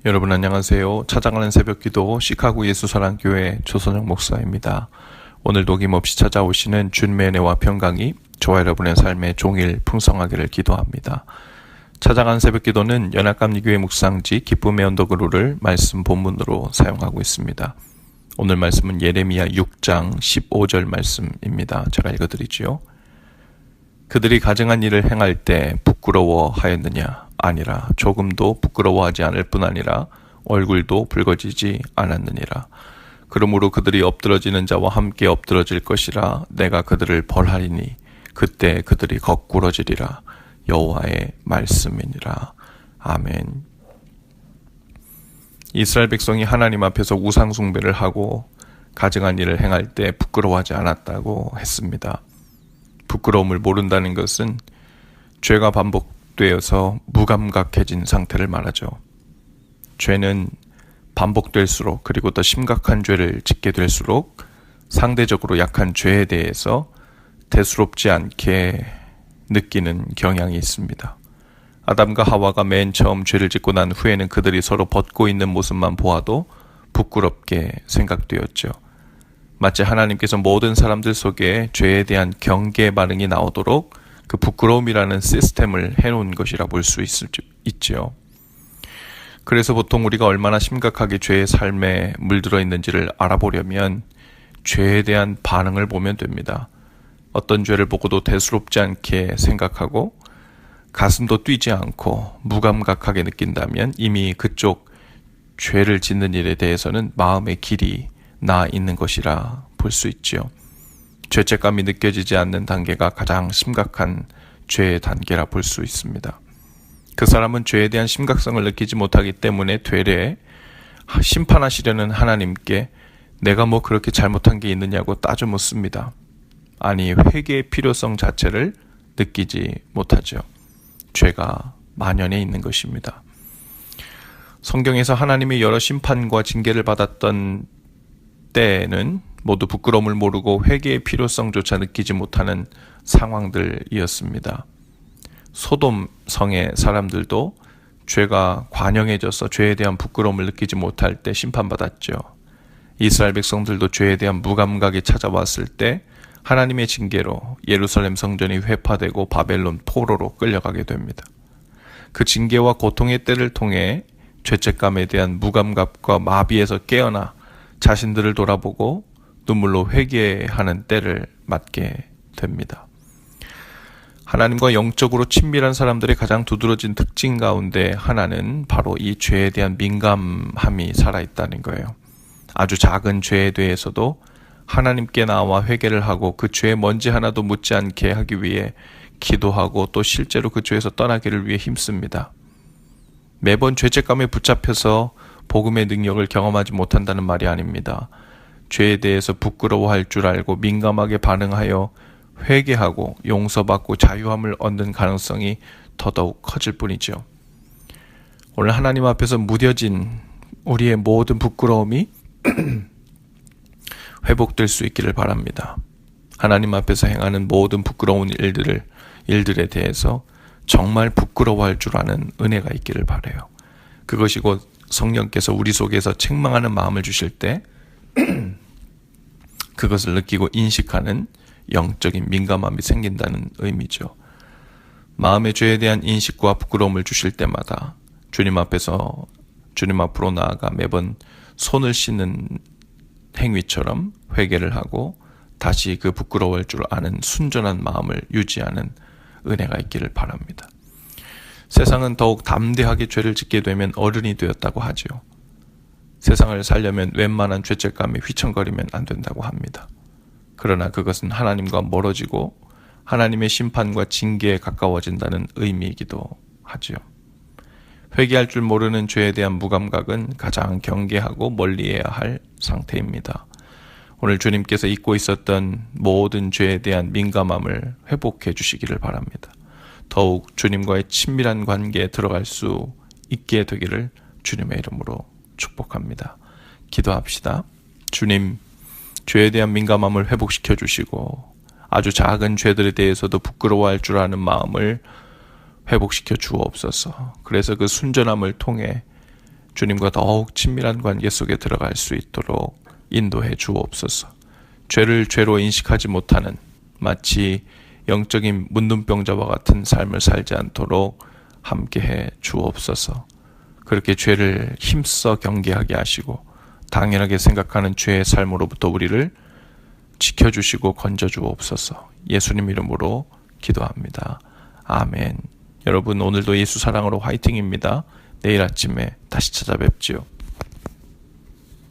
여러분 안녕하세요. 찾아가는 새벽기도 시카고 예수사랑교회 조선영 목사입니다. 오늘 녹임없이 찾아오시는 주님의 은혜와 평강이 저와 여러분의 삶에 종일 풍성하기를 기도합니다. 찾아가는 새벽기도는 연합감리교회 묵상지 기쁨의 언덕으로를 말씀 본문으로 사용하고 있습니다. 오늘 말씀은 예레미야 6장 15절 말씀입니다. 제가 읽어드리지요. 그들이 가증한 일을 행할 때 부끄러워하였느냐? 아니라 조금도 부끄러워하지 않을 뿐 아니라 얼굴도 붉어지지 않았느니라. 그러므로 그들이 엎드러지는 자와 함께 엎드러질 것이라. 내가 그들을 벌하리니 그때 그들이 거꾸러지리라. 여호와의 말씀이니라. 아멘. 이스라엘 백성이 하나님 앞에서 우상 숭배를 하고 가증한 일을 행할 때 부끄러워하지 않았다고 했습니다. 부끄러움을 모른다는 것은 죄가 반복되어서 무감각해진 상태를 말하죠. 죄는 반복될수록 그리고 더 심각한 죄를 짓게 될수록 상대적으로 약한 죄에 대해서 대수롭지 않게 느끼는 경향이 있습니다. 아담과 하와가 맨 처음 죄를 짓고 난 후에는 그들이 서로 벗고 있는 모습만 보아도 부끄럽게 생각되었죠. 마치 하나님께서 모든 사람들 속에 죄에 대한 경계 반응이 나오도록 그 부끄러움이라는 시스템을 해놓은 것이라 볼 수 있지요. 그래서 보통 우리가 얼마나 심각하게 죄의 삶에 물들어 있는지를 알아보려면 죄에 대한 반응을 보면 됩니다. 어떤 죄를 보고도 대수롭지 않게 생각하고 가슴도 뛰지 않고 무감각하게 느낀다면 이미 그쪽 죄를 짓는 일에 대해서는 마음의 길이 나 있는 것이라 볼 수 있지요. 죄책감이 느껴지지 않는 단계가 가장 심각한 죄의 단계라 볼 수 있습니다. 그 사람은 죄에 대한 심각성을 느끼지 못하기 때문에 되레 심판하시려는 하나님께 내가 뭐 그렇게 잘못한 게 있느냐고 따져 묻습니다. 아니, 회개의 필요성 자체를 느끼지 못하죠. 죄가 만연해 있는 것입니다. 성경에서 하나님의 여러 심판과 징계를 받았던 때에는 모두 부끄러움을 모르고 회개의 필요성조차 느끼지 못하는 상황들이었습니다. 소돔 성의 사람들도 죄가 관영해져서 죄에 대한 부끄러움을 느끼지 못할 때 심판받았죠. 이스라엘 백성들도 죄에 대한 무감각이 찾아왔을 때 하나님의 징계로 예루살렘 성전이 회파되고 바벨론 포로로 끌려가게 됩니다. 그 징계와 고통의 때를 통해 죄책감에 대한 무감각과 마비에서 깨어나 자신들을 돌아보고 눈물로 회개하는 때를 맞게 됩니다. 하나님과 영적으로 친밀한 사람들의 가장 두드러진 특징 가운데 하나는 바로 이 죄에 대한 민감함이 살아있다는 거예요. 아주 작은 죄에 대해서도 하나님께 나와 회개를 하고 그 죄의 먼지 하나도 묻지 않게 하기 위해 기도하고 또 실제로 그 죄에서 떠나기를 위해 힘씁니다. 매번 죄책감에 붙잡혀서 복음의 능력을 경험하지 못한다는 말이 아닙니다. 죄에 대해서 부끄러워할 줄 알고 민감하게 반응하여 회개하고 용서받고 자유함을 얻는 가능성이 더더욱 커질 뿐이죠. 오늘 하나님 앞에서 무뎌진 우리의 모든 부끄러움이 회복될 수 있기를 바랍니다. 하나님 앞에서 행하는 모든 부끄러운 일들에 대해서 정말 부끄러워할 줄 아는 은혜가 있기를 바라요. 그것이 곧 성령께서 우리 속에서 책망하는 마음을 주실 때 그것을 느끼고 인식하는 영적인 민감함이 생긴다는 의미죠. 마음의 죄에 대한 인식과 부끄러움을 주실 때마다 주님 앞으로 나아가 매번 손을 씻는 행위처럼 회개를 하고 다시 그 부끄러워할 줄 아는 순전한 마음을 유지하는 은혜가 있기를 바랍니다. 세상은 더욱 담대하게 죄를 짓게 되면 어른이 되었다고 하죠. 세상을 살려면 웬만한 죄책감이 휘청거리면 안 된다고 합니다. 그러나 그것은 하나님과 멀어지고 하나님의 심판과 징계에 가까워진다는 의미이기도 하지요. 회개할 줄 모르는 죄에 대한 무감각은 가장 경계하고 멀리해야 할 상태입니다. 오늘 주님께서 잊고 있었던 모든 죄에 대한 민감함을 회복해 주시기를 바랍니다. 더욱 주님과의 친밀한 관계에 들어갈 수 있게 되기를 주님의 이름으로 축복합니다. 기도합시다. 주님, 죄에 대한 민감함을 회복시켜 주시고 아주 작은 죄들에 대해서도 부끄러워할 줄 아는 마음을 회복시켜 주옵소서. 그래서 그 순전함을 통해 주님과 더욱 친밀한 관계 속에 들어갈 수 있도록 인도해 주옵소서. 죄를 죄로 인식하지 못하는 마치 영적인 문둥병자와 같은 삶을 살지 않도록 함께해 주옵소서. 그렇게 죄를 힘써 경계하게 하시고 당연하게 생각하는 죄의 삶으로부터 우리를 지켜주시고 건져주옵소서. 예수님 이름으로 기도합니다. 아멘. 여러분 오늘도 예수 사랑으로 화이팅입니다. 내일 아침에 다시 찾아뵙지요.